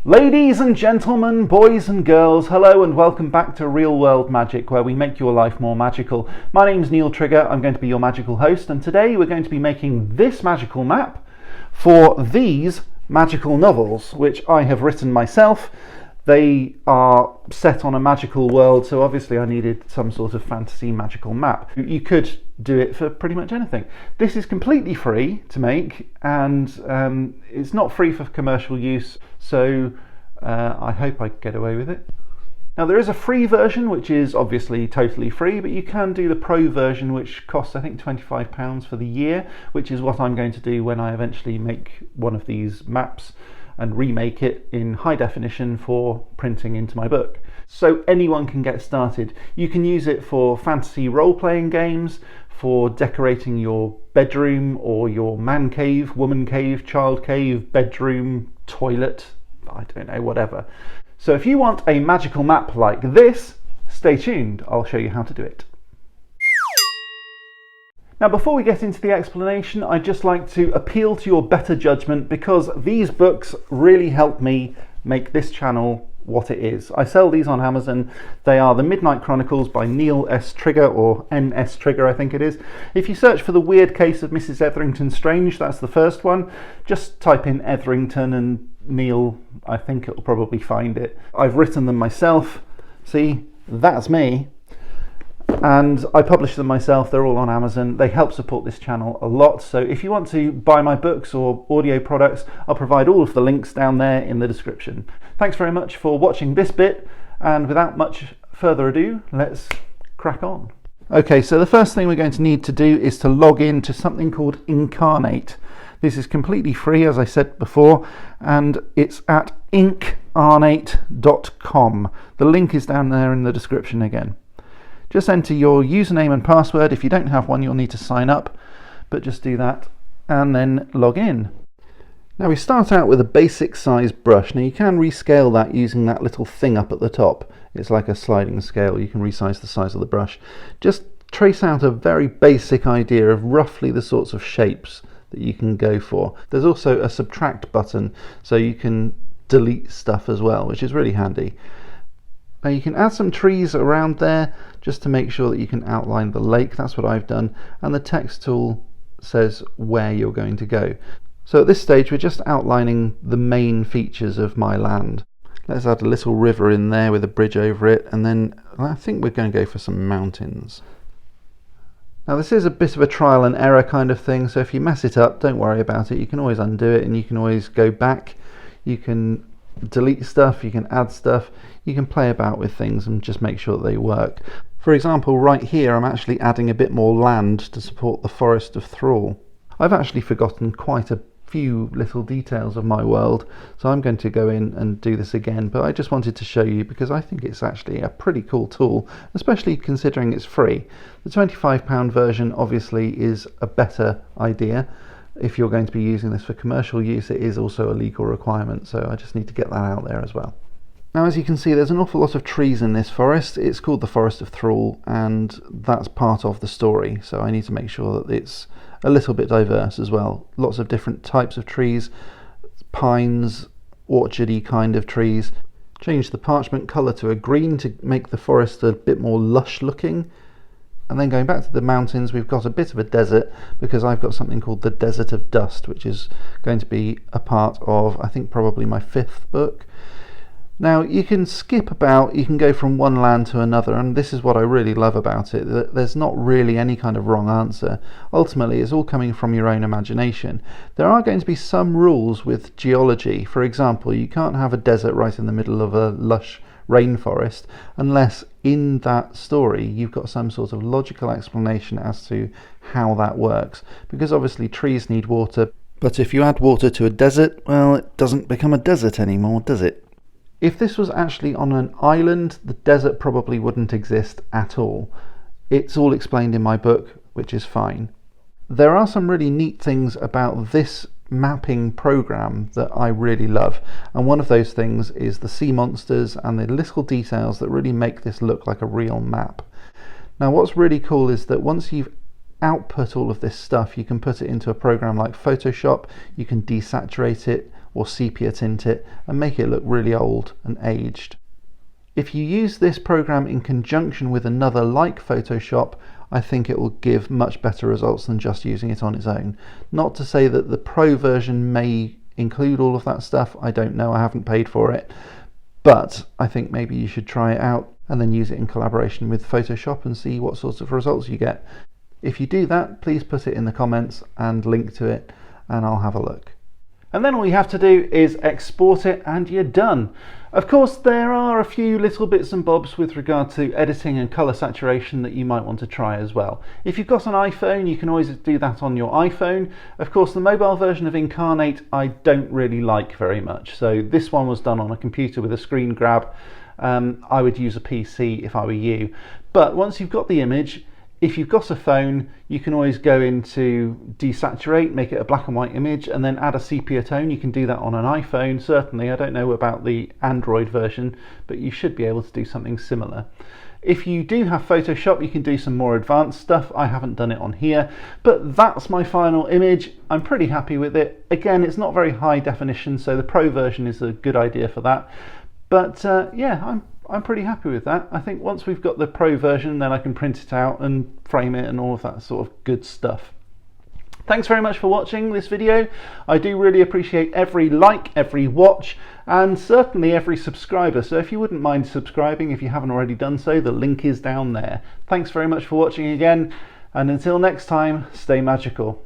Ladies and gentlemen, boys and girls, hello and welcome back to Real World Magic, where we make your life more magical. My name's Neil Trigger, I'm going to be your magical host, and today we're going to be making this magical map for these magical novels, which I have written myself. They are set on a magical world, so obviously I needed some sort of fantasy magical map. You could do it for pretty much anything. This is completely free to make, and it's not free for commercial use, so I hope I get away with it. Now there is a free version which is obviously totally free, but you can do the pro version which costs I think £25 for the year, which is what I'm going to do when I eventually make one of these maps and remake it in high definition for printing into my book. So anyone can get started. You can use it for fantasy role-playing games, for decorating your bedroom or your man cave, woman cave, child cave, bedroom, toilet, I don't know, whatever. So if you want a magical map like this, stay tuned, I'll show you how to do it. Now before we get into the explanation, I'd just like to appeal to your better judgment, because these books really help me make this channel what it is. I sell these on Amazon. They are The Midnight Chronicles by Neil S. Trigger, or N.S. Trigger I think it is. If you search for The Weird Case of Mrs. Etherington Strange, that's the first one. Just type in Etherington and Neil, I think it'll probably find it. I've written them myself. See, that's me. And I publish them myself. They're all on Amazon. They help support this channel a lot. So if you want to buy my books or audio products, I'll provide all of the links down there in the description. Thanks very much for watching this bit, and without much further ado, let's crack on. Okay, so the first thing we're going to need to do is to log in to something called Inkarnate. This is completely free, as I said before, and it's at incarnate.com. The link is down there in the description again. Just enter your username and password. If you don't have one, you'll need to sign up, but just do that and then log in. Now we start out with a basic size brush. Now you can rescale that using that little thing up at the top. It's like a sliding scale. You can resize the size of the brush. Just trace out a very basic idea of roughly the sorts of shapes that you can go for. There's also a subtract button, so you can delete stuff as well, which is really handy. Now you can add some trees around there just to make sure that you can outline the lake. That's what I've done, and the text tool says where you're going to go. So at this stage we're just outlining the main features of my land. Let's add a little river in there with a bridge over it, and then I think we're going to go for some mountains. Now this is a bit of a trial and error kind of thing, so if you mess it up, don't worry about it. You can always undo it, and you can always go back. You can delete stuff, you can add stuff, you can play about with things and just make sure that they work. For example, right here I'm actually adding a bit more land to support the Forest of Thrall. I've actually forgotten quite a few little details of my world, so I'm going to go in and do this again, but I just wanted to show you because I think it's actually a pretty cool tool, especially considering it's free. The £25 version obviously is a better idea. If you're going to be using this for commercial use, it is also a legal requirement, so I just need to get that out there as well. Now as you can see, there's an awful lot of trees in this forest. It's called the Forest of Thrall, and that's part of the story, so I need to make sure that it's a little bit diverse as well. Lots of different types of trees, pines, orchardy kind of trees. Change the parchment colour to a green to make the forest a bit more lush looking. And then going back to the mountains, we've got a bit of a desert because I've got something called the Desert of Dust, which is going to be a part of, I think, probably my 5th book. Now you can skip about, you can go from one land to another, and this is what I really love about it, that there's not really any kind of wrong answer. Ultimately it's all coming from your own imagination. There are going to be some rules with geology. For example, you can't have a desert right in the middle of a lush rainforest unless in that story you've got some sort of logical explanation as to how that works, because obviously trees need water, but if you add water to a desert, well, it doesn't become a desert anymore, does it? If this was actually on an island, the desert probably wouldn't exist at all. It's all explained in my book, which is fine. There are some really neat things about this mapping program that I really love, and one of those things is the sea monsters and the little details that really make this look like a real map. Now what's really cool is that once you've output all of this stuff, you can put it into a program like Photoshop, you can desaturate it, or sepia tint it and make it look really old and aged. If you use this program in conjunction with another like Photoshop, I think it will give much better results than just using it on its own. Not to say that the Pro version may include all of that stuff, I don't know, I haven't paid for it, but I think maybe you should try it out and then use it in collaboration with Photoshop and see what sorts of results you get. If you do that, please put it in the comments and link to it and I'll have a look. And then all you have to do is export it and you're done. Of course, there are a few little bits and bobs with regard to editing and colour saturation that you might want to try as well. If you've got an iPhone, you can always do that on your iPhone. Of course, the mobile version of Inkarnate I don't really like very much. So this one was done on a computer with a screen grab. I would use a PC if I were you. But once you've got the image, if you've got a phone, you can always go into desaturate, make it a black and white image, and then add a sepia tone. You can do that on an iPhone, certainly. I don't know about the Android version, but you should be able to do something similar. If you do have Photoshop, you can do some more advanced stuff. I haven't done it on here, but that's my final image. I'm pretty happy with it. Again, it's not very high definition, so the Pro version is a good idea for that. But yeah, I'm pretty happy with that. I think once we've got the Pro version, then I can print it out and frame it and all of that sort of good stuff. Thanks very much for watching this video. I do really appreciate every like, every watch, and certainly every subscriber. So if you wouldn't mind subscribing, if you haven't already done so, the link is down there. Thanks very much for watching again, and until next time, stay magical.